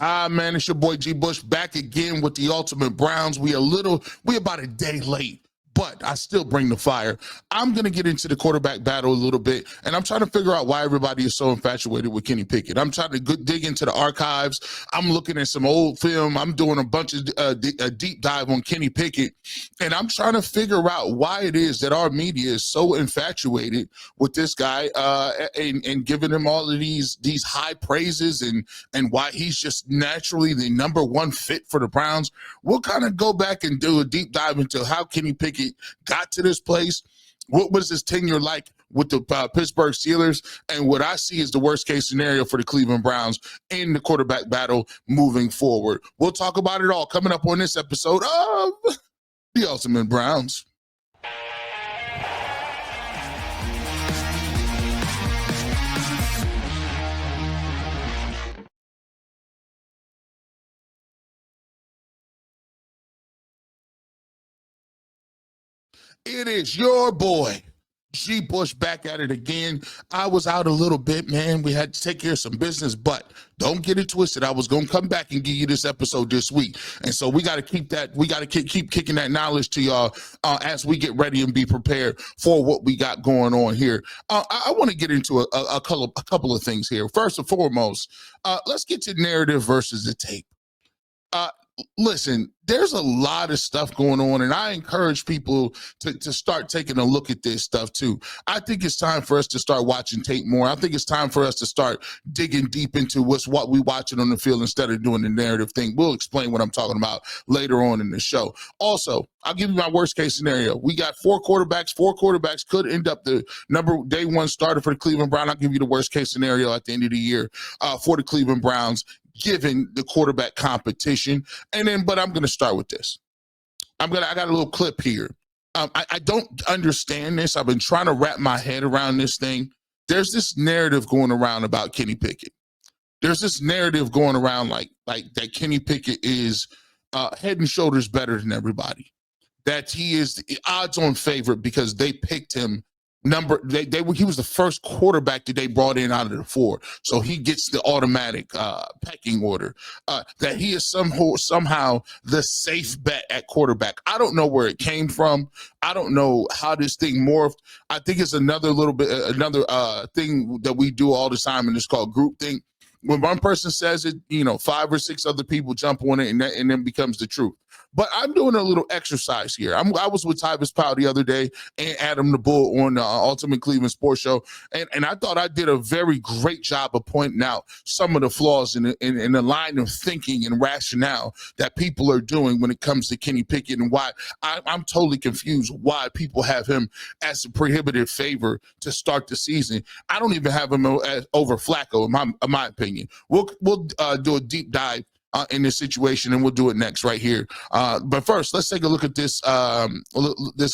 Man, it's your boy G Bush back again with the Ultimate Browns. We about a day late, but I still bring the fire. I'm going to get into the quarterback battle a little bit, and I'm trying to figure out why everybody is so infatuated with Kenny Pickett. I'm trying to dig into the archives. I'm looking at some old film. I'm doing a bunch of a deep dive on Kenny Pickett, and I'm trying to figure out why it is that our media is so infatuated with this guy and giving him all of these high praises and why he's just naturally the number one fit for the Browns. We'll kind of go back and do a deep dive into how Kenny Pickett got to this place. What was his tenure like with the Pittsburgh Steelers? And what I see is the worst case scenario for the Cleveland Browns in the quarterback battle moving forward. We'll talk about it all coming up on this episode of The Ultimate Browns. It is your boy, G Bush, back at it again. I was out a little bit, man. We had to take care of some business, but don't get it twisted. I was going to come back and give you this episode this week. And so we got to keep that. We got to keep kicking that knowledge to y'all as we get ready and be prepared for what we got going on here. I want to get into a couple of things here. First and foremost, let's get to narrative versus the tape. Listen, there's a lot of stuff going on, and I encourage people to start taking a look at this stuff too. I think it's time for us to start watching tape more. I think it's time for us to start digging deep into what we watching on the field instead of doing the narrative thing. We'll explain what I'm talking about later on in the show. Also, I'll give you my worst case scenario. We got four quarterbacks. Four quarterbacks could end up the day one starter for the Cleveland Browns. I'll give you the worst case scenario at the end of the year for the Cleveland Browns, given the quarterback competition. But I'm going to start with this. I got a little clip here. I don't understand this. I've been trying to wrap my head around this thing. There's this narrative going around about Kenny Pickett. There's this narrative going around like that Kenny Pickett is head and shoulders better than everybody. That he is the odds-on favorite because they picked him he was the first quarterback that they brought in out of the four, so he gets the automatic pecking order. That he is somehow the safe bet at quarterback. I don't know where it came from. I don't know how this thing morphed. I think it's another thing that we do all the time, and it's called groupthink. When one person says it, 5 or 6 other people jump on it, and then becomes the truth. But I'm doing a little exercise here. I was with Tyvis Powell the other day and Adam the Bull on the Ultimate Cleveland Sports Show, and I thought I did a very great job of pointing out some of the flaws in the line of thinking and rationale that people are doing when it comes to Kenny Pickett, and why I'm totally confused why people have him as a prohibitive favor to start the season. I don't even have him over Flacco, in my opinion. We'll do a deep dive in this situation, and we'll do it next right here. But first, let's take a look at this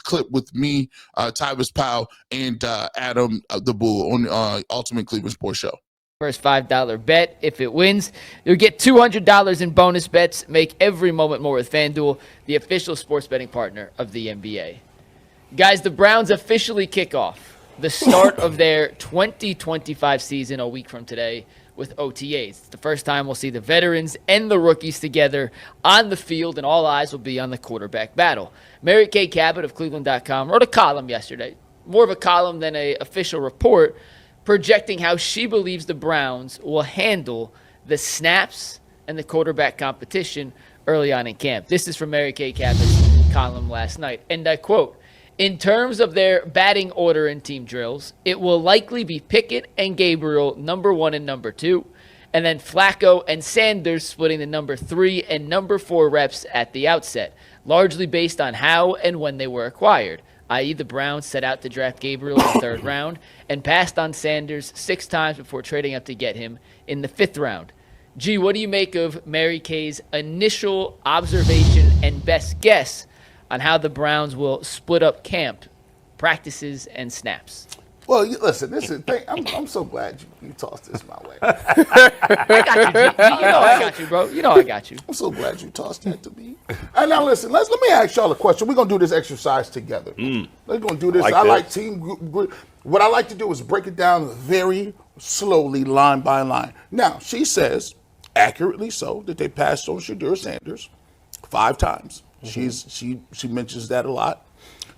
clip with me, Tyvis Powell, and Adam the Bull on Ultimate Cleveland Sports Show. First $5 bet. If it wins, you'll get $200 in bonus bets. Make every moment more with FanDuel, the official sports betting partner of the NBA. Guys, the Browns officially kick off the start of their 2025 season a week from today with OTAs. It's the first time we'll see the veterans and the rookies together on the field, and all eyes will be on the quarterback battle. Mary Kay Cabot of Cleveland.com wrote a column yesterday, more of a column than an official report, projecting how she believes the Browns will handle the snaps and the quarterback competition early on in camp. This is from Mary Kay Cabot's column last night, and I quote, "In terms of their batting order in team drills, it will likely be Pickett and Gabriel number 1 and number 2, and then Flacco and Sanders splitting the number 3 and number 4 reps at the outset, largely based on how and when they were acquired, i.e. the Browns set out to draft Gabriel in the 3rd round and passed on Sanders 6 times before trading up to get him in the 5th round. G, what do you make of Mary Kay's initial observation and best guess on how the Browns will split up camp, practices, and snaps? Well, listen, this is thing. I'm so glad you tossed this my way. I got you, G. You know I got you, bro. You know I got you. I'm so glad you tossed that to me. And now listen, let me ask y'all a question. We're gonna do this exercise together. We're gonna do this. I like team group. What I like to do is break it down very slowly, line by line. Now, she says accurately so, that they passed on Sheduer Sanders 5 times. She mentions that a lot.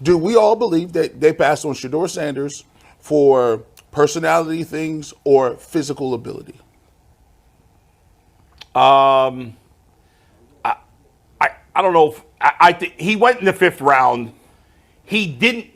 Do we all believe that they passed on Sheduer Sanders for personality things or physical ability? I don't know. I think he went in the 5th round. He didn't.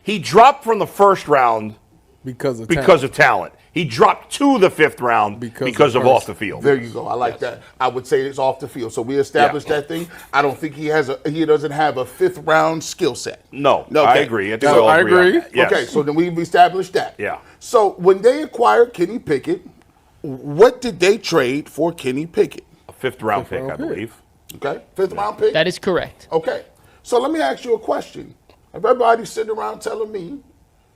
He dropped from the 1st round because of talent. He dropped to the 5th round because of off the field. There you go. I like that. I would say it's off the field. So we established that thing. I don't think he doesn't have a 5th round skill set. No, okay. I agree. I agree. Yes. Okay, so then we've established that. Yeah. So when they acquired Kenny Pickett, what did they trade for Kenny Pickett? A 5th round pick, I believe. Okay, 5th round pick? That is correct. Okay, so let me ask you a question. Everybody's sitting around telling me,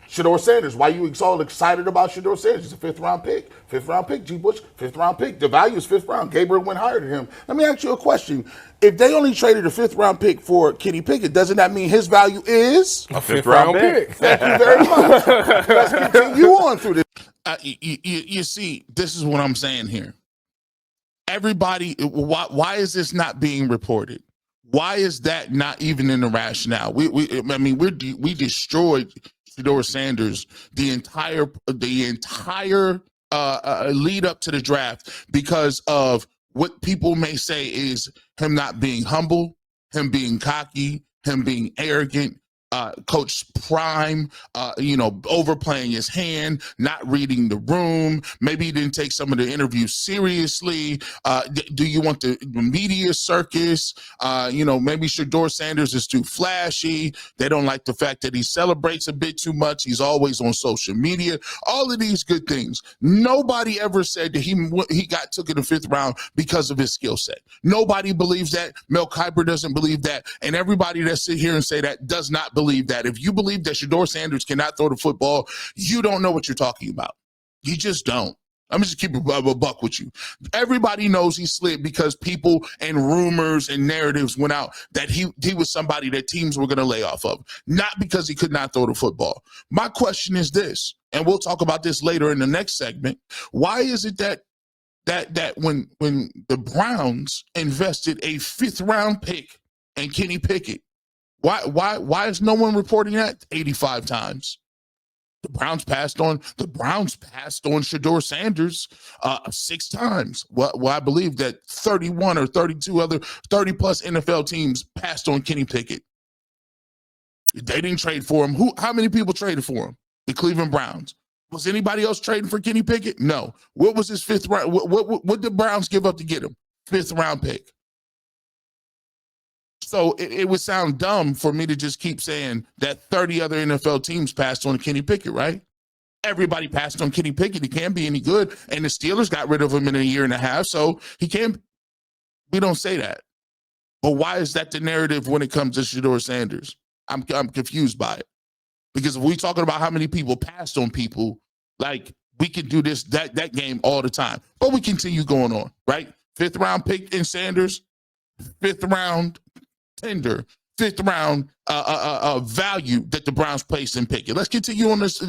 Sheduer Sanders, why you all excited about Sheduer Sanders? He's a 5th round pick. 5th round pick, G. Bush, 5th round pick. The value is 5th round. Gabriel went higher than him. Let me ask you a question. If they only traded a 5th round pick for Kenny Pickett, doesn't that mean his value is a 5th round pick? Thank you very much. Let's continue on through this. You see, this is what I'm saying here. Everybody, why is this not being reported? Why is that not even in the rationale? We destroyed Sheduer Sanders the entire lead up to the draft because of what people may say is him not being humble, him being cocky, him being arrogant. Coach Prime, overplaying his hand, not reading the room. Maybe he didn't take some of the interviews seriously. Do you want the media circus? Maybe Sheduer Sanders is too flashy. They don't like the fact that he celebrates a bit too much. He's always on social media. All of these good things. Nobody ever said that he got took in the 5th round because of his skill set. Nobody believes that. Mel Kiper doesn't believe that. And everybody that sit here and say that does not believe that. If you believe that Sheduer Sanders cannot throw the football, you don't know what you're talking about. You just don't. I'm just keep a buck with you. Everybody knows he slid because people and rumors and narratives went out that he was somebody that teams were going to lay off of, not because he could not throw the football. My question is this, and we'll talk about this later in the next segment. Why is it that when the Browns invested a 5th round pick in Kenny Pickett, why is no one reporting that 85 times? The Browns passed on Sheduer Sanders 6 times. Well, I believe that 31 or 32 other 30 plus NFL teams passed on Kenny Pickett. They didn't trade for him. How many people traded for him? The Cleveland Browns. Was anybody else trading for Kenny Pickett? No. What was his 5th round? What did the Browns give up to get him? 5th round pick. So it would sound dumb for me to just keep saying that 30 other NFL teams passed on Kenny Pickett, right? Everybody passed on Kenny Pickett. He can't be any good. And the Steelers got rid of him in a year and a half, so he can't. We don't say that. But why is that the narrative when it comes to Sheduer Sanders? I'm confused by it. Because if we're talking about how many people passed on people, like we can do that game all the time. But we continue going on, right? 5th round pick in Sanders, 5th round tender, 5th round value that the Browns placed in Pickett. Let's continue on this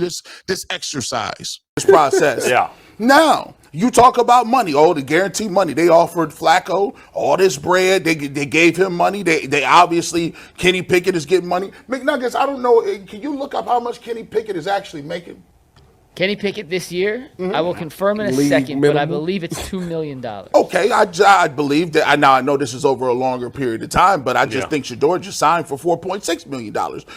exercise. This process. Yeah. Now, you talk about money. Oh, the guaranteed money. They offered Flacco all this bread. They gave him money. They obviously, Kenny Pickett is getting money. McNuggets, I don't know. Can you look up how much Kenny Pickett is actually making? Kenny Pickett this year, I will confirm in a second, but I believe it's $2 million. Okay, I believe that. Now I know this is over a longer period of time, but I just think Sheduer just signed for $4.6 million,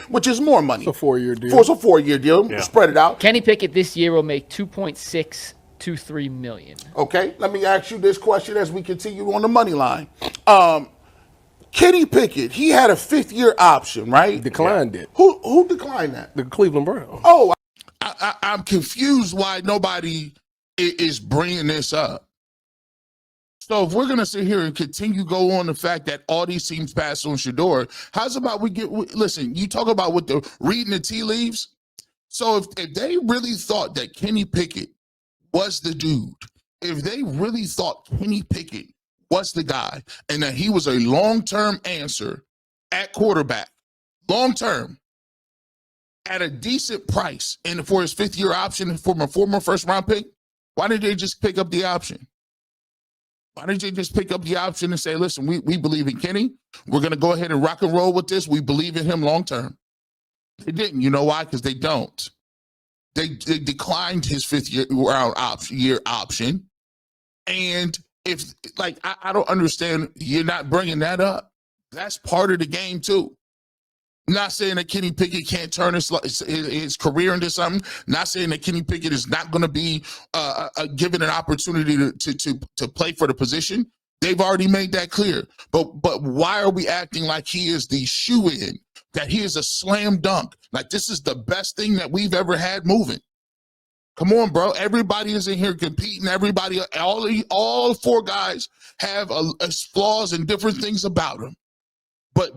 which is more money. It's a 4-year deal. It's a 4-year deal. Yeah. Spread it out. Kenny Pickett this year will make $2.623 million. Okay, let me ask you this question as we continue on the money line. Kenny Pickett, he had a 5th-year option, right? Declined it. Who declined that? The Cleveland Browns. Oh, I'm confused why nobody is bringing this up. So if we're going to sit here and continue go on the fact that all these teams passed on Sheduer, how's about listen, you talk about what the reading the tea leaves. So if they really thought that Kenny Pickett was the dude, if they really thought Kenny Pickett was the guy and that he was a long-term answer at quarterback, long-term, at a decent price and for his 5th-year option from a former 1st-round pick, why did they just pick up the option? Why didn't you just pick up the option and say, listen, we believe in Kenny. We're going to go ahead and rock and roll with this. We believe in him long term. They didn't. You know why? Because they don't. They declined his fifth-year option. And if, like, I don't understand, you're not bringing that up. That's part of the game, too. Not saying that Kenny Pickett can't turn his career into something. Not saying that Kenny Pickett is not going to be given an opportunity to play for the position. They've already made that clear. But why are we acting like he is the shoe-in, that he is a slam dunk? Like, this is the best thing that we've ever had moving. Come on, bro. Everybody is in here competing. Everybody, all four guys have flaws and different things about them. But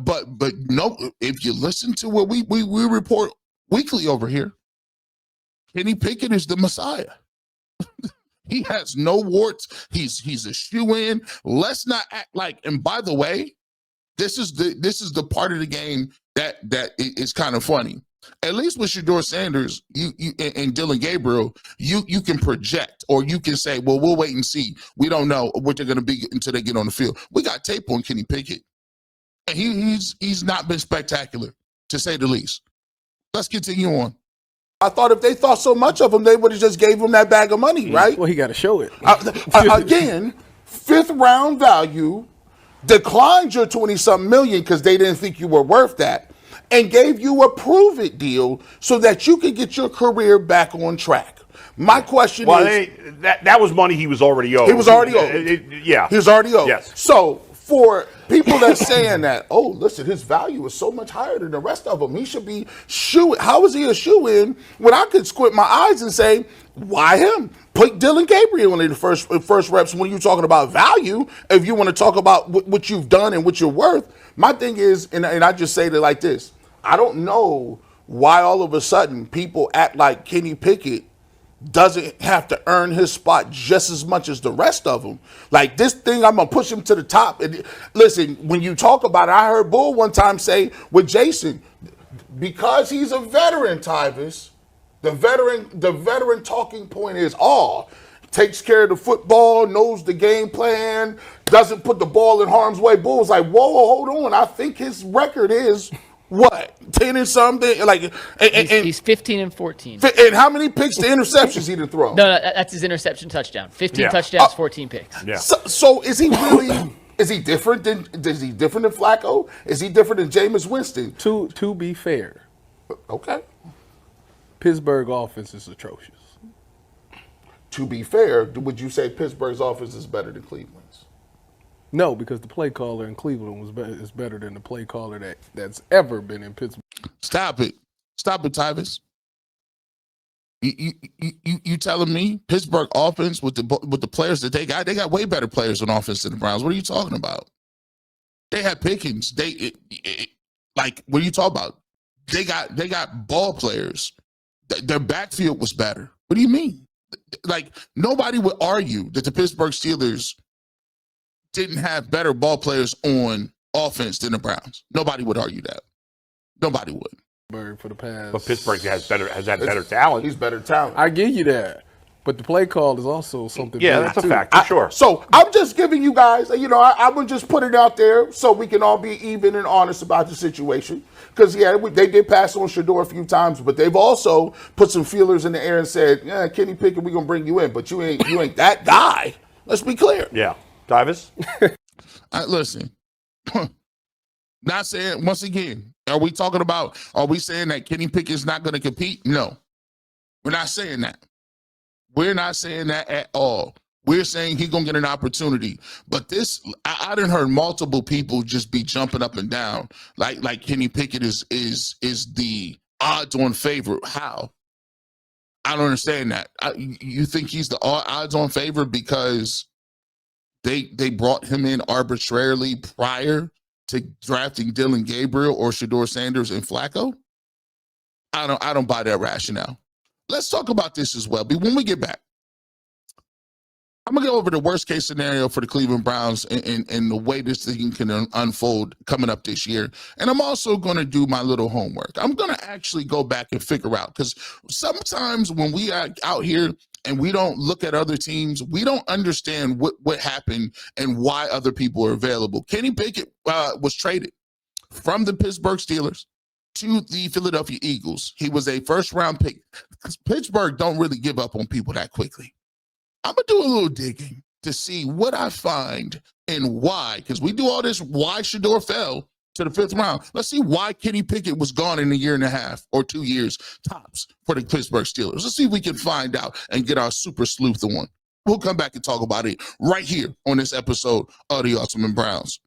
no, if you listen to what we report weekly over here, Kenny Pickett is the Messiah. He has no warts. He's a shoe-in. Let's not act like, and by the way, this is the part of the game that is kind of funny. At least with Sheduer Sanders, you and Dylan Gabriel, you can project, or you can say, well, we'll wait and see. We don't know what they're going to be until they get on the field. We got tape on Kenny Pickett. And he's not been spectacular, to say the least. Let's continue on. I thought if they thought so much of him, they would have just gave him that bag of money, right? Well, he got to show it. Again, 5th round value, declined your 20-something million because they didn't think you were worth that, and gave you a prove it deal so that you could get your career back on track. My question is, that was money he was already owed. He was already owed. Yeah. He was already owed. Yes. So for people that's saying that, oh, listen, his value is so much higher than the rest of them, he should be how is he a shoe-in when I could squint my eyes and say, why him? Put Dylan Gabriel in the first reps when you're talking about value. If you want to talk about what you've done and what you're worth, my thing is, and I just say it like this, I don't know why all of a sudden people act like Kenny Pickett doesn't have to earn his spot just as much as the rest of them. Like this thing, I'm going to push him to the top. And listen, when you talk about it, I heard Bull one time say with Jason, because he's a veteran, Tyvis, the veteran talking point is, takes care of the football, knows the game plan, doesn't put the ball in harm's way. Bull's like, whoa, hold on. I think his record is what, 10 and something? Like, he's 15 and 14. And how many picks to interceptions he done throw? No, that's his interception touchdown. 15 touchdowns, 14 picks. Yeah. So is he really? Is he different than Flacco? Is he different than Jameis Winston? To be fair, okay. Pittsburgh offense is atrocious. To be fair, would you say Pittsburgh's offense is better than Cleveland's? No, because the play caller in Cleveland is better than the play caller that's ever been in Pittsburgh. Stop it, Tyvis. You telling me Pittsburgh offense with the players that they got way better players on offense than the Browns? What are you talking about? They had Pickens. Like, what are you talking about? They got ball players. Their backfield was better. What do you mean? Like, nobody would argue that the Pittsburgh Steelers didn't have better ball players on offense than the Browns. Nobody would argue that. Nobody would. For the past, but Pittsburgh has had better talent. He's better talent. I give you that, but the play call is also something. Yeah, that's a fact. Sure. So I'm just giving you guys, I'm gonna just put it out there so we can all be even and honest about the situation. Because they did pass on Shedeur a few times, but they've also put some feelers in the air and said, "Yeah, Kenny Pickett, we're gonna bring you in, but you ain't that guy." Let's be clear. Yeah. Davis? Listen, not saying, once again, are we saying that Kenny Pickett's not going to compete? No, we're not saying that. We're not saying that at all. We're saying he's going to get an opportunity. But this, I done heard multiple people just be jumping up and down like Kenny Pickett is the odds-on favorite. How? I don't understand that. You think he's the odds-on favorite because they brought him in arbitrarily prior to drafting Dylan Gabriel or Sheduer Sanders and Flacco? I don't buy that rationale. Let's talk about this as well. But when we get back, I'm going to go over the worst case scenario for the Cleveland Browns and the way this thing can unfold coming up this year. And I'm also going to do my little homework. I'm going to actually go back and figure out, because sometimes when we are out here and we don't look at other teams, we don't understand what happened and why other people are available. Kenny Pickett was traded from the Pittsburgh Steelers to the Philadelphia Eagles. He was a first-round pick. Pittsburgh don't really give up on people that quickly. I'm going to do a little digging to see what I find and why, because we do all this why Shedeur fell to the 5th round. Let's see why Kenny Pickett was gone in a year and a half or 2 years tops for the Pittsburgh Steelers. Let's see if we can find out and get our super sleuth on. We'll come back and talk about it right here on this episode of the Ultimate Browns.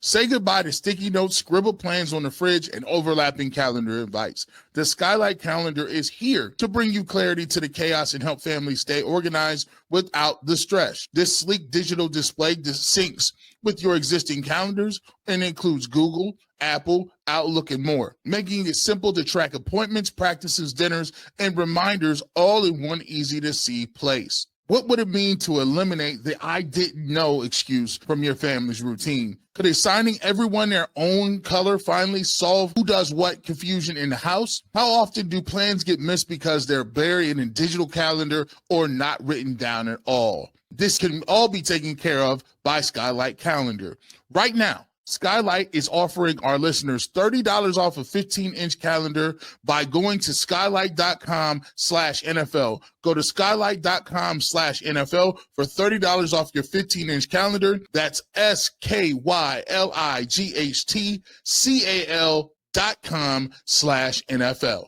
Say goodbye to sticky notes, scribbled plans on the fridge, and overlapping calendar invites. The Skylight Calendar is here to bring you clarity to the chaos and help families stay organized without the stress. This sleek digital display syncs with your existing calendars and includes Google, Apple, Outlook, and more, making it simple to track appointments, practices, dinners, and reminders all in one easy-to-see place. What would it mean to eliminate the I didn't know excuse from your family's routine? Could assigning everyone their own color finally solve who does what confusion in the house? How often do plans get missed because they're buried in a digital calendar or not written down at all? This can all be taken care of by Skylight Calendar. Right now, Skylight is offering our listeners $30 off a 15-inch calendar by going to skylight.com/NFL. Go to skylight.com/NFL for $30 off your 15-inch calendar. That's SKYLIGHTCAL.com/NFL.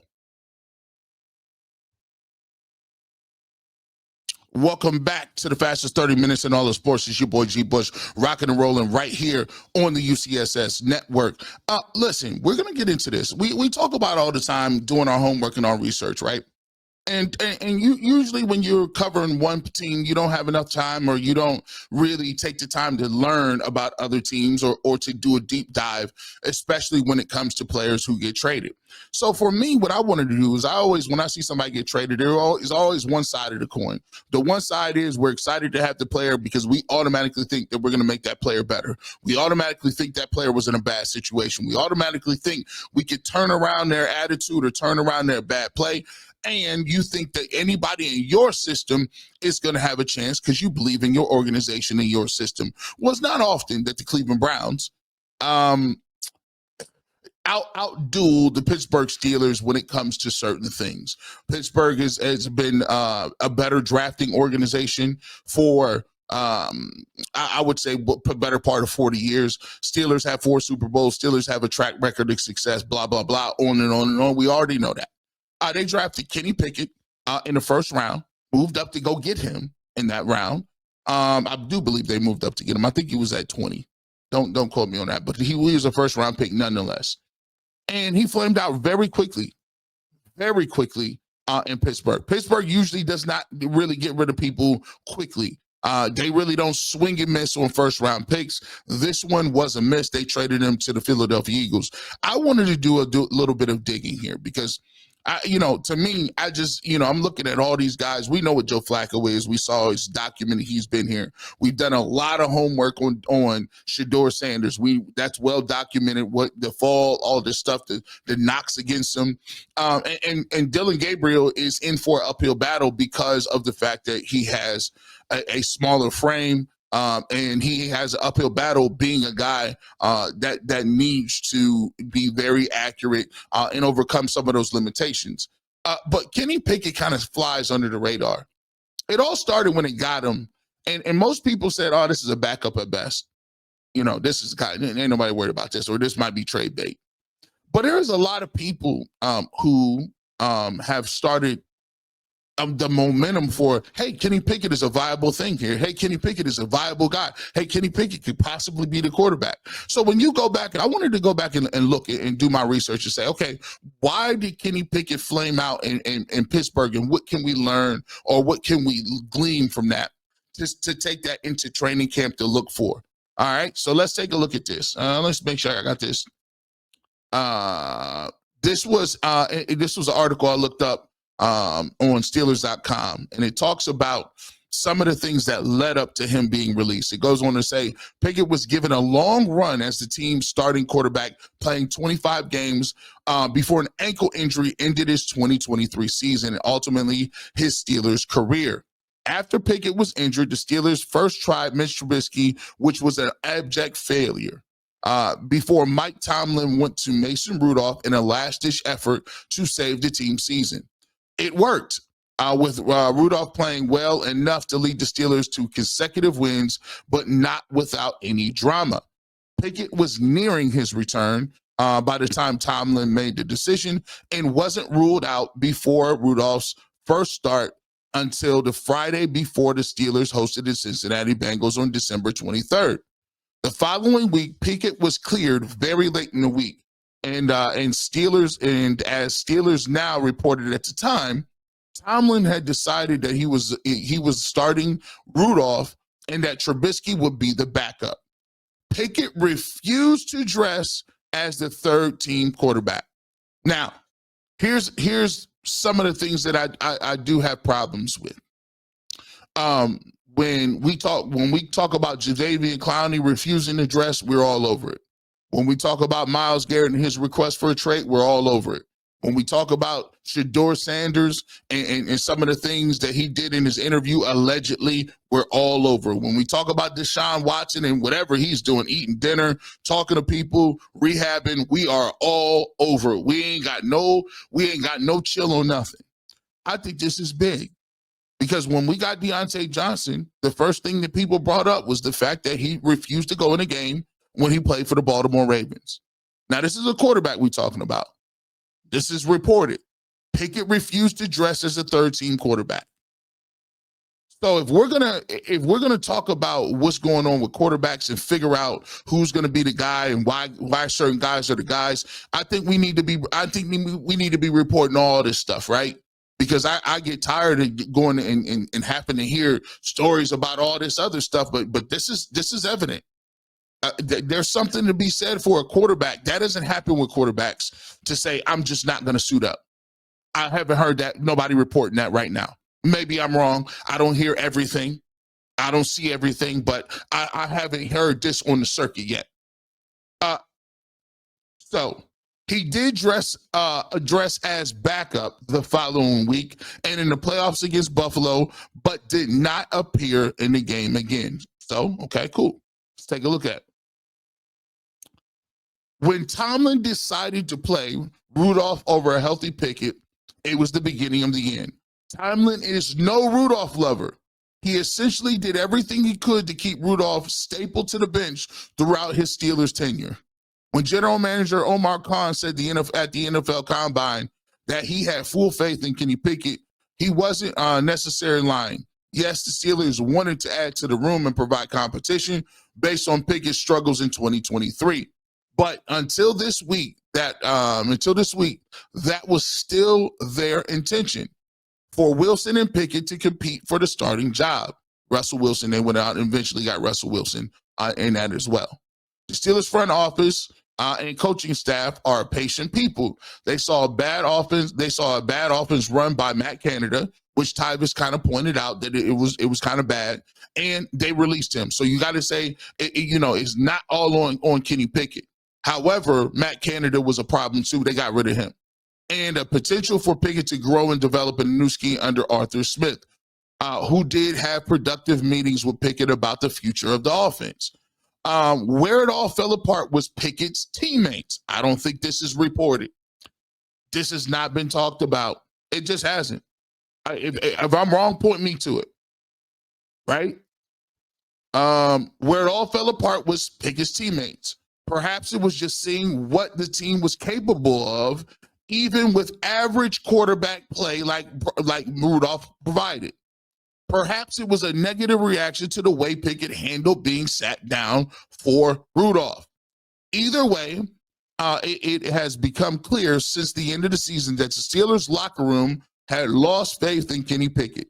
Welcome back to the fastest 30 minutes in all of sports. It's your boy G. Bush, rocking and rolling right here on the UCSS network. Listen, we're going to get into this. We talk about all the time doing our homework and our research, right? And you usually when you're covering one team, you don't have enough time or you don't really take the time to learn about other teams or to do a deep dive, especially when it comes to players who get traded. So for me, what I wanted to do is when I see somebody get traded, there is always one side of the coin. The one side is we're excited to have the player because we automatically think that we're going to make that player better. We automatically think that player was in a bad situation. We automatically think we could turn around their attitude or turn around their bad play. And you think that anybody in your system is going to have a chance because you believe in your organization and your system. Well, it's not often that the Cleveland Browns outduel the Pittsburgh Steelers when it comes to certain things. Pittsburgh has been a better drafting organization for I would say better part of 40 years. Steelers have 4 Super Bowls. Steelers have a track record of success, blah, blah, blah, on and on and on. We already know that. They drafted Kenny Pickett in the 1st round, moved up to go get him in that round. I do believe they moved up to get him. I think he was at 20. Don't quote me on that, but he was a 1st round pick nonetheless. And he flamed out very quickly in Pittsburgh. Pittsburgh usually does not really get rid of people quickly. They really don't swing and miss on 1st round picks. This one was a miss. They traded him to the Philadelphia Eagles. I wanted to do a little bit of digging here because to me, I'm looking at all these guys. We know what Joe Flacco is. We saw his documented. He's been here. We've done a lot of homework on Sheduer Sanders. That's well documented. What the fall, all this stuff, the knocks against him, and Dylan Gabriel is in for an uphill battle because of the fact that he has a smaller frame. And he has an uphill battle being a guy that needs to be very accurate and overcome some of those limitations. But Kenny Pickett kind of flies under the radar. It all started when it got him, and most people said, "Oh, this is a backup at best. This is ain't nobody worried about this, or this might be trade bait." But there's a lot of people who have started the momentum for, hey, Kenny Pickett is a viable thing here. Hey, Kenny Pickett is a viable guy. Hey, Kenny Pickett could possibly be the quarterback. So when you go back, and I wanted to go back and look and do my research and say, okay, why did Kenny Pickett flame out in Pittsburgh, and what can we learn or what can we glean from that to take that into training camp to look for? All right, so let's take a look at this. Let's make sure I got this. This was an article I looked up on Steelers.com, and it talks about some of the things that led up to him being released. It goes on to say Pickett was given a long run as the team's starting quarterback, playing 25 games before an ankle injury ended his 2023 season and ultimately his Steelers career. After Pickett was injured, the Steelers first tried Mitch Trubisky, which was an abject failure. Before Mike Tomlin went to Mason Rudolph in a last-ditch effort to save the team's season. It worked. With Rudolph playing well enough to lead the Steelers to consecutive wins, but not without any drama. Pickett was nearing his return by the time Tomlin made the decision and wasn't ruled out before Rudolph's first start until the Friday before the Steelers hosted the Cincinnati Bengals on December 23rd. The following week, Pickett was cleared very late in the week, and as Steelers now reported at the time, Tomlin had decided that he was starting Rudolph and that Trubisky would be the backup. Pickett refused to dress as the third team quarterback. Now, here's some of the things that I do have problems with. When we talk about Jadeveon Clowney refusing to dress, we're all over it. When we talk about Myles Garrett and his request for a trade, we're all over it. When we talk about Sheduer Sanders and some of the things that he did in his interview, allegedly, we're all over. When we talk about Deshaun Watson and whatever he's doing, eating dinner, talking to people, rehabbing, we are all over. We ain't got no chill on nothing. I think this is big because when we got Deontay Johnson, the first thing that people brought up was the fact that he refused to go in a game when he played for the Baltimore Ravens. Now, this is a quarterback we're talking about. This is reported. Pickett refused to dress as a third-team quarterback. So if we're gonna talk about what's going on with quarterbacks and figure out who's gonna be the guy and why certain guys are the guys, I think we need to be reporting all this stuff, right? Because I get tired of going and having to hear stories about all this other stuff, but this is evident. There's something to be said for a quarterback. That doesn't happen with quarterbacks to say, I'm just not going to suit up. I haven't heard that. Nobody reporting that right now. Maybe I'm wrong. I don't hear everything. I don't see everything, but I haven't heard this on the circuit yet. So he did dress as backup the following week and in the playoffs against Buffalo, but did not appear in the game again. So, okay, cool. Let's take a look at it. When Tomlin decided to play Rudolph over a healthy Pickett, it was the beginning of the end. Tomlin is no Rudolph lover. He essentially did everything he could to keep Rudolph stapled to the bench throughout his Steelers tenure. When general manager Omar Khan said at the NFL Combine that he had full faith in Kenny Pickett, he wasn't necessarily lying. Yes, the Steelers wanted to add to the room and provide competition based on Pickett's struggles in 2023. But until this week, that was still their intention for Wilson and Pickett to compete for the starting job. Russell Wilson, they went out and eventually got Russell Wilson in that as well. The Steelers front office and coaching staff are patient people. They saw a bad offense run by Matt Canada, which Tyvus kind of pointed out that it was kind of bad, and they released him. So you got to say, it's not all on Kenny Pickett. However, Matt Canada was a problem too. They got rid of him. And a potential for Pickett to grow and develop a new scheme under Arthur Smith, who did have productive meetings with Pickett about the future of the offense. Where it all fell apart was Pickett's teammates. I don't think this is reported. This has not been talked about. It just hasn't. If I'm wrong, point me to it. Right? Where it all fell apart was Pickett's teammates. Perhaps it was just seeing what the team was capable of, even with average quarterback play like Rudolph provided. Perhaps it was a negative reaction to the way Pickett handled being sat down for Rudolph. Either way, it has become clear since the end of the season that the Steelers' locker room had lost faith in Kenny Pickett.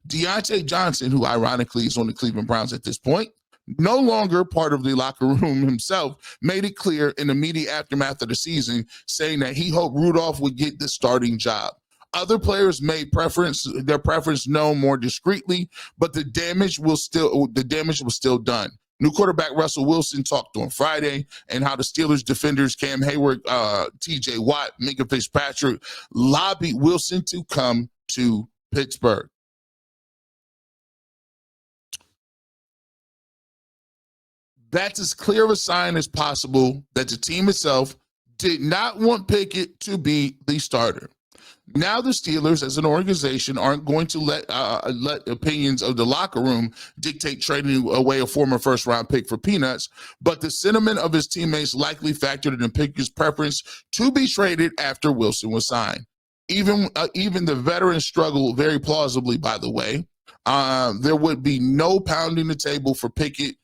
Deontay Johnson, who ironically is on the Cleveland Browns at this point, no longer part of the locker room himself, made it clear in the immediate aftermath of the season, saying that he hoped Rudolph would get the starting job. Other players made their preference known more discreetly, but the damage was still done. New quarterback Russell Wilson talked on Friday and how the Steelers defenders Cam Hayward, T.J. Watt, Minka Fitzpatrick lobbied Wilson to come to Pittsburgh. That's as clear of a sign as possible that the team itself did not want Pickett to be the starter. Now the Steelers, as an organization, aren't going to let opinions of the locker room dictate trading away a former first-round pick for peanuts, but the sentiment of his teammates likely factored in Pickett's preference to be traded after Wilson was signed. Even the veterans struggle very plausibly, by the way. There would be no pounding the table for Pickett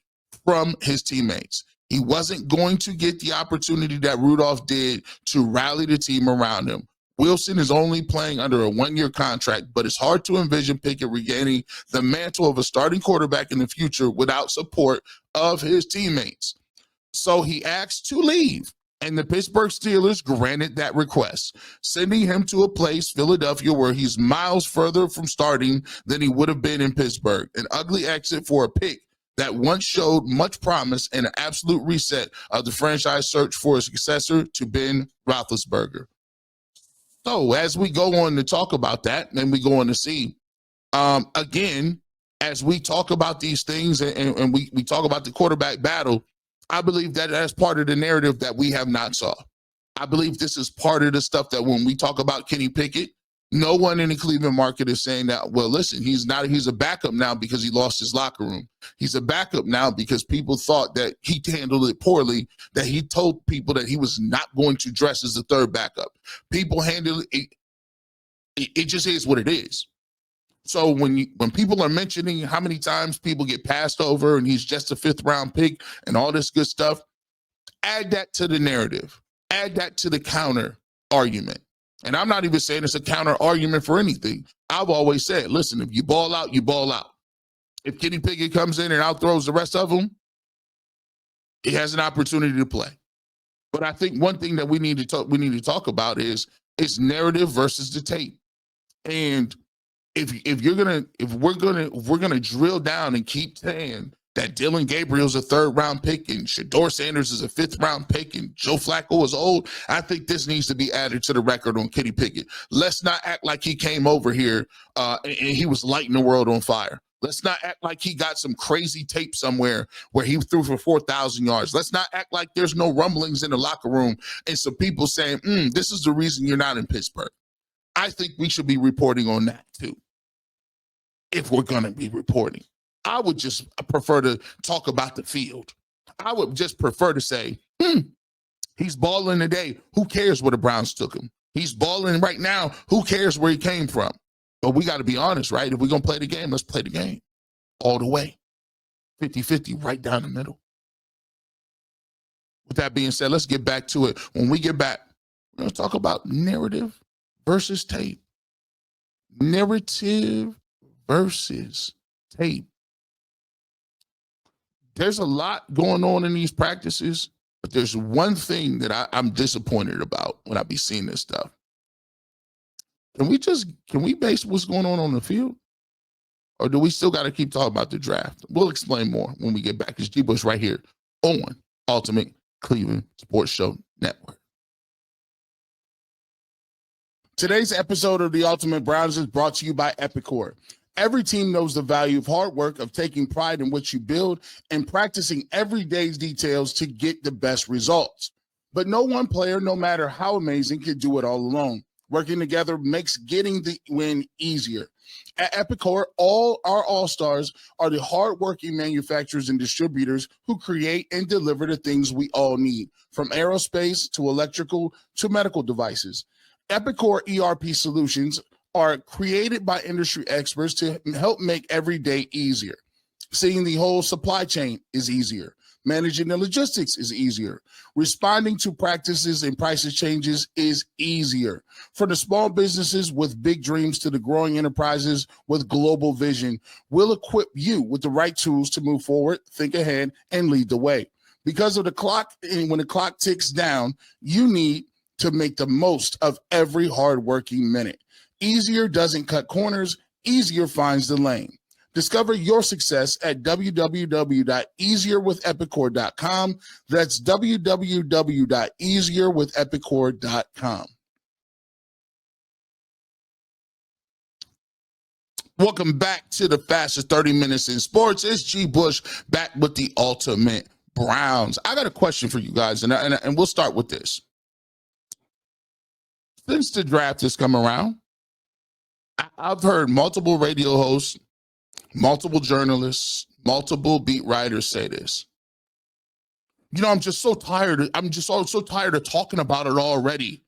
from his teammates. He wasn't going to get the opportunity that Rudolph did to rally the team around him. Wilson is only playing under a one-year contract, but it's hard to envision Pickett regaining the mantle of a starting quarterback in the future without support of his teammates. So he asked to leave, and the Pittsburgh Steelers granted that request, sending him to a place, Philadelphia, where he's miles further from starting than he would have been in Pittsburgh. An ugly exit for a pick that once showed much promise and an absolute reset of the franchise search for a successor to Ben Roethlisberger. So as we go on to talk about that, and we go on to see, again, as we talk about these things and we talk about the quarterback battle, I believe that that's part of the narrative that we have not saw. I believe this is part of the stuff that when we talk about Kenny Pickett, no one in the Cleveland market is saying that, well, listen, he's a backup now because he lost his locker room. He's a backup now because people thought that he handled it poorly, that he told people that he was not going to dress as the third backup. People handle it. It just is what it is. So when people are mentioning how many times people get passed over and he's just a fifth-round pick and all this good stuff, add that to the narrative. Add that to the counter argument. And I'm not even saying it's a counter argument for anything. I've always said, listen, if you ball out, you ball out. If Kenny Pickett comes in and outthrows the rest of them, he has an opportunity to play. But I think one thing that we need to talk about is narrative versus the tape. And if we're gonna drill down and keep saying that Dylan Gabriel's a third-round pick and Sheduer Sanders is a fifth-round pick and Joe Flacco is old, I think this needs to be added to the record on Kenny Pickett. Let's not act like he came over here and he was lighting the world on fire. Let's not act like he got some crazy tape somewhere where he threw for 4,000 yards. Let's not act like there's no rumblings in the locker room and some people saying, this is the reason you're not in Pittsburgh. I think we should be reporting on that too, if we're going to be reporting. I would just prefer to talk about the field. I would just prefer to say, he's balling today. Who cares where the Browns took him? He's balling right now. Who cares where he came from? But we got to be honest, right? If we're going to play the game, let's play the game all the way. 50-50, right down the middle. With that being said, let's get back to it. When we get back, we're going to talk about narrative versus tape. Narrative versus tape. There's a lot going on in these practices, but there's one thing that I'm disappointed about when I be seeing this stuff. Can we base what's going on the field? Or do we still got to keep talking about the draft? We'll explain more when we get back. It's G. Bush right here on Ultimate Cleveland Sports Show Network. Today's episode of the Ultimate Browns is brought to you by Epicor. Every team knows the value of hard work, of taking pride in what you build, and practicing every day's details to get the best results. But no one player, no matter how amazing, can do it all alone. Working together makes getting the win easier. At Epicor, all our all-stars are the hardworking manufacturers and distributors who create and deliver the things we all need, from aerospace to electrical to medical devices. Epicor ERP solutions are created by industry experts to help make every day easier. Seeing the whole supply chain is easier. Managing the logistics is easier. Responding to practices and prices changes is easier. For the small businesses with big dreams to the growing enterprises with global vision, we'll equip you with the right tools to move forward, think ahead, and lead the way. Because of the clock, and when the clock ticks down, you need to make the most of every hardworking minute. Easier doesn't cut corners, easier finds the lane. Discover your success at www.easierwithepicor.com. That's www.easierwithepicor.com. Welcome back to the fastest 30 minutes in sports. It's G. Bush back with the ultimate Browns. I got a question for you guys, and we'll start with this. Since the draft has come around, I've heard multiple radio hosts, multiple journalists, multiple beat writers say this. You know, I'm just so tired. I'm just so tired of talking about it already.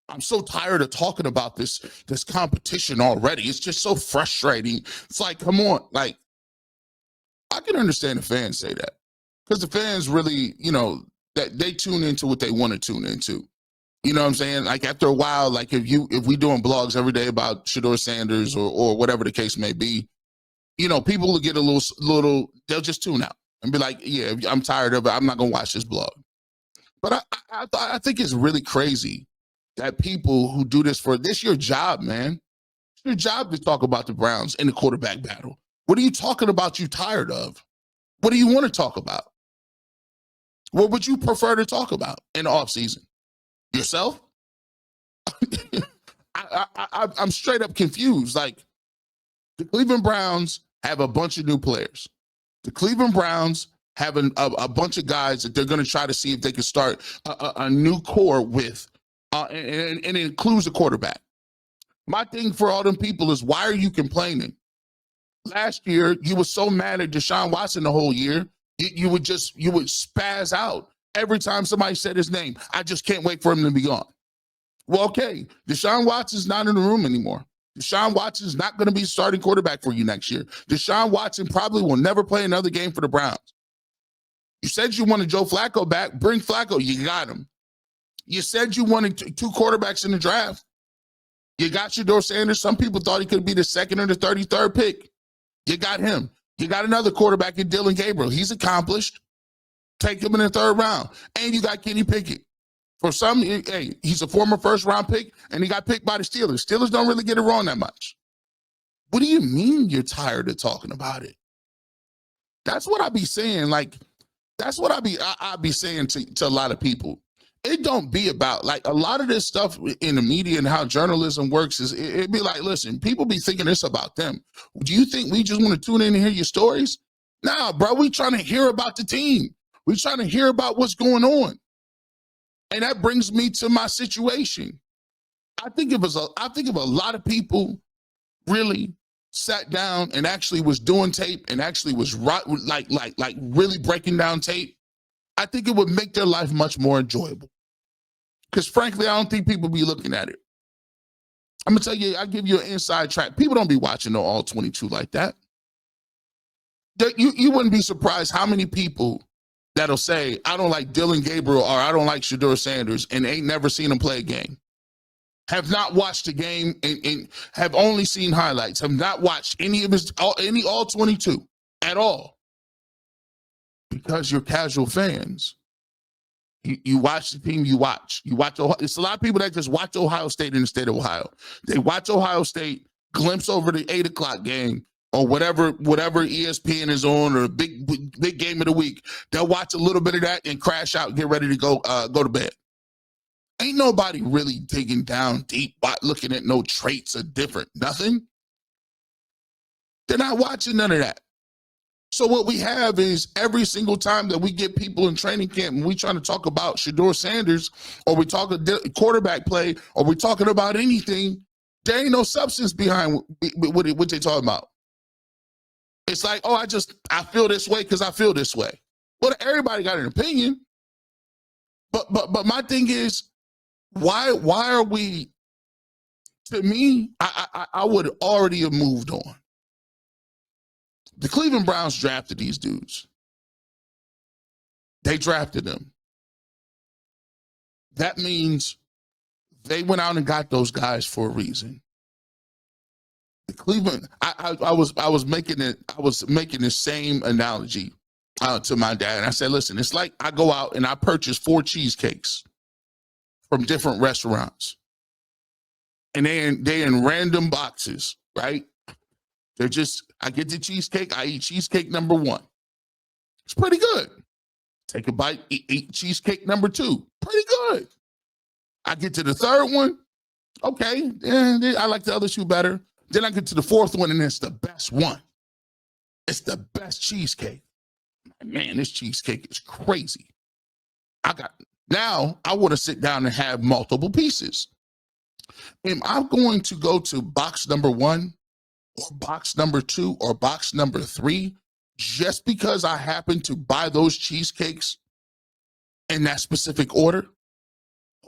I'm so tired of talking about this competition already. It's just so frustrating. It's like, come on. Like, I can understand the fans say that because the fans really, you know, that they tune into what they want to tune into. You know what I'm saying? Like, after a while, like if we doing blogs every day about Sheduer Sanders or whatever the case may be, you know, people will get a little, they'll just tune out and be like, yeah, I'm tired of it. I'm not going to watch this blog. But I think it's really crazy that people who do this for this, your job, man. It's your job to talk about the Browns in the quarterback battle. What are you talking about you tired of? What do you want to talk about? What would you prefer to talk about in the offseason? Yourself? I'm straight up confused. Like, the Cleveland Browns have a bunch of new players. The Cleveland Browns have a bunch of guys that they're going to try to see if they can start a new core with, and it includes a quarterback. My thing for all them people is, why are you complaining? Last year, you were so mad at Deshaun Watson the whole year, you would spaz out every time somebody said his name. I just can't wait for him to be gone. Well, okay, Deshaun Watson's not in the room anymore. Deshaun Watson's not going to be starting quarterback for you next year. Deshaun Watson probably will never play another game for the Browns. You said you wanted Joe Flacco back. Bring Flacco. You got him. You said you wanted two quarterbacks in the draft. You got Sheduer Sanders. Some people thought he could be the second or the 33rd pick. You got him. You got another quarterback in Dylan Gabriel. He's accomplished. Take him in the 3rd round. And you got Kenny Pickett. For some, hey, he's a former 1st-round pick, and he got picked by the Steelers. Steelers don't really get it wrong that much. What do you mean you're tired of talking about it? That's what I be saying. Like, that's what I be saying to a lot of people. It don't be about, like, a lot of this stuff in the media and how journalism works is, it be like, listen, people be thinking it's about them. Do you think we just want to tune in and hear your stories? Nah, bro, we trying to hear about the team. We trying to hear about what's going on. And that brings me to my situation. I think if a lot of people really sat down and actually was doing tape and actually was like really breaking down tape, I think it would make their life much more enjoyable. Because frankly, I don't think people be looking at it. I'm gonna tell you, I give you an inside track. People don't be watching no all 22 like that. You wouldn't be surprised how many people that'll say, I don't like Dylan Gabriel or I don't like Sheduer Sanders and ain't never seen him play a game. Have not watched a game and have only seen highlights. Have not watched any of his all 22 at all. Because you're casual fans. You watch the team you watch. It's a lot of people that just watch Ohio State in the state of Ohio. They watch Ohio State, glimpse over the 8 o'clock game, or whatever ESPN is on, or a big game of the week. They'll watch a little bit of that and crash out, get ready to go to bed. Ain't nobody really digging down deep, looking at no traits or different, nothing. They're not watching none of that. So what we have is every single time that we get people in training camp and we trying to talk about Sheduer Sanders, or we talk a quarterback play, or we talking about anything, there ain't no substance behind what they talking about. It's like, oh, I feel this way because I feel this way. Well, everybody got an opinion. But my thing is, why are we, to me, I would already have moved on. The Cleveland Browns drafted these dudes. They drafted them. That means they went out and got those guys for a reason. The Cleveland, I was making the same analogy to my dad. And I said, listen, it's like I go out and I purchase 4 cheesecakes from different restaurants. and they in random boxes, right? They're just, I get the cheesecake, I eat cheesecake number 1. It's pretty good. Take a bite, eat cheesecake number 2. Pretty good. I get to the third one. Okay, I like the other 2 better. Then I get to the 4th one, and it's the best one. It's the best cheesecake. Man, this cheesecake is crazy. Now I want to sit down and have multiple pieces. Am I going to go to box number 1 or box number 2 or box number 3 just because I happen to buy those cheesecakes in that specific order?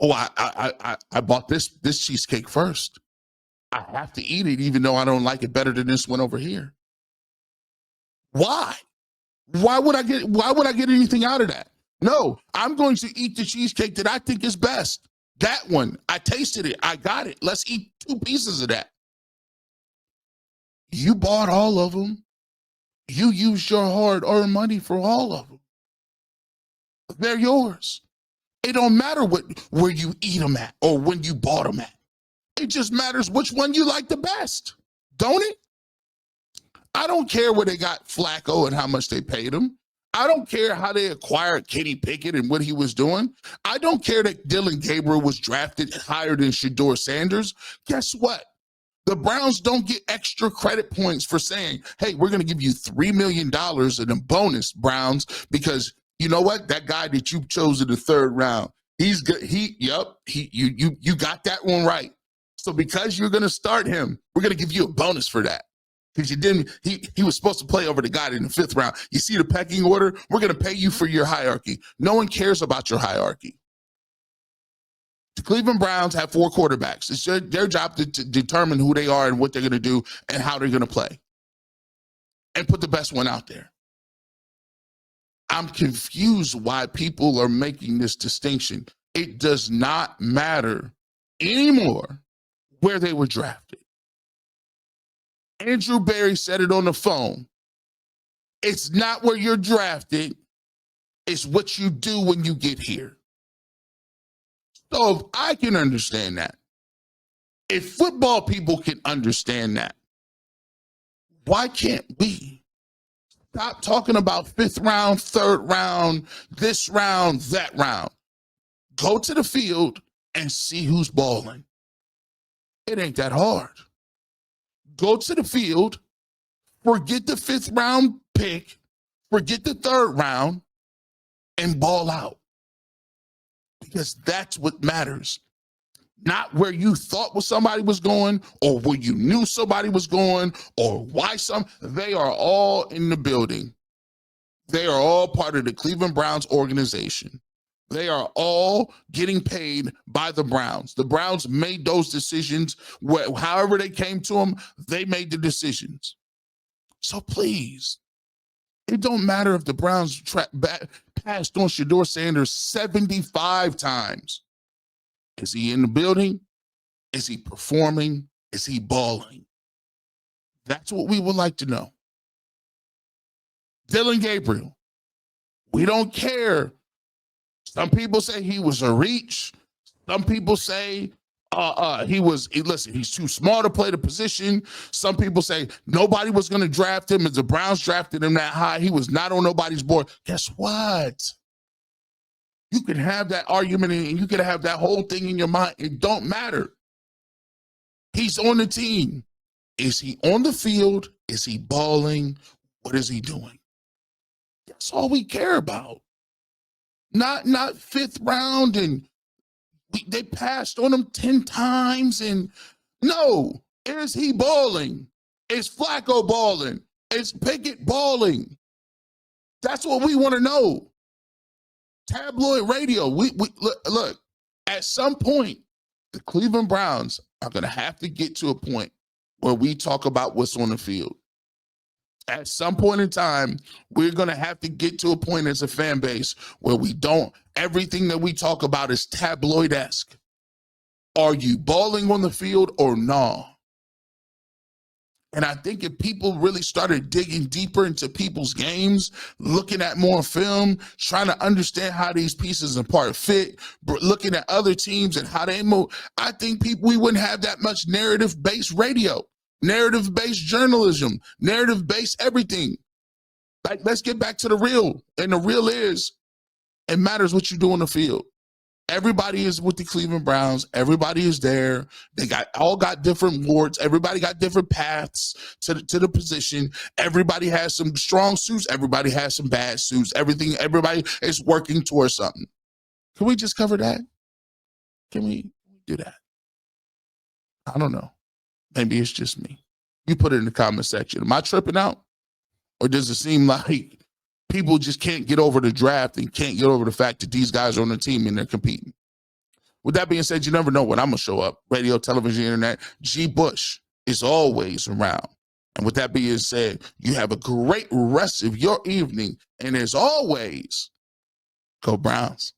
Oh, I bought this cheesecake first. I have to eat it even though I don't like it better than this one over here. Why? Why would I get anything out of that? No, I'm going to eat the cheesecake that I think is best. That one, I tasted it. I got it. Let's eat 2 pieces of that. You bought all of them. You used your hard-earned money for all of them. They're yours. It don't matter where you eat them at or when you bought them at. It just matters which one you like the best, don't it? I don't care where they got Flacco and how much they paid him. I don't care how they acquired Kenny Pickett and what he was doing. I don't care that Dylan Gabriel was drafted higher than Sheduer Sanders. Guess what? The Browns don't get extra credit points for saying, hey, we're going to give you $3 million in a bonus, Browns, because you know what? That guy that you chose in the 3rd round, he's good. You got that one right. So because you're going to start him, we're going to give you a bonus for that. Because he was supposed to play over the guy in the 5th round. You see the pecking order? We're going to pay you for your hierarchy. No one cares about your hierarchy. The Cleveland Browns have 4 quarterbacks. It's their job to determine who they are and what they're going to do and how they're going to play. And put the best one out there. I'm confused why people are making this distinction. It does not matter anymore where they were drafted. Andrew Berry said it on the phone. It's not where you're drafted. It's what you do when you get here. So if I can understand that, if football people can understand that, why can't we? Stop talking about 5th round, 3rd round, this round, that round. Go to the field and see who's balling. It ain't that hard. Go to the field, forget the 5th round pick, forget the 3rd round, and ball out. Because that's what matters. Not where you thought somebody was going, or where you knew somebody was going, or why they are all in the building. They are all part of the Cleveland Browns organization. They are all getting paid by the Browns. The Browns made those decisions. However they came to them, they made the decisions. So please, it don't matter if the Browns passed on Sheduer Sanders 75 times. Is he in the building? Is he performing? Is he balling? That's what we would like to know. Dylan Gabriel, we don't care. Some people say he was a reach. Some people say he's too small to play the position. Some people say nobody was going to draft him as the Browns drafted him that high. He was not on nobody's board. Guess what? You can have that argument and you can have that whole thing in your mind. It don't matter. He's on the team. Is he on the field? Is he balling? What is he doing? That's all we care about. Not 5th round and they passed on him 10 times and no. Is he balling? Is Flacco balling? Is Pickett balling? That's what we want to know. Tabloid radio. We look, at some point, the Cleveland Browns are going to have to get to a point where we talk about what's on the field. At some point in time, we're going to have to get to a point as a fan base where everything that we talk about is tabloid-esque. Are you balling on the field or no? And I think if people really started digging deeper into people's games, looking at more film, trying to understand how these pieces and parts fit, looking at other teams and how they move, I think we wouldn't have that much narrative-based radio, narrative-based journalism, narrative-based everything. Like, let's get back to the real. And the real is, it matters what you do on the field. Everybody is with the Cleveland Browns. Everybody is there. They all got different wards. Everybody got different paths to the position. Everybody has some strong suits. Everybody has some bad suits. Everybody is working towards something. Can we just cover that? Can we do that? I don't know. Maybe it's just me. You put it in the comment section. Am I tripping out? Or does it seem like people just can't get over the draft and can't get over the fact that these guys are on the team and they're competing? With that being said, you never know when I'm going to show up. Radio, television, internet. G. Bush is always around. And with that being said, you have a great rest of your evening. And as always, go Browns.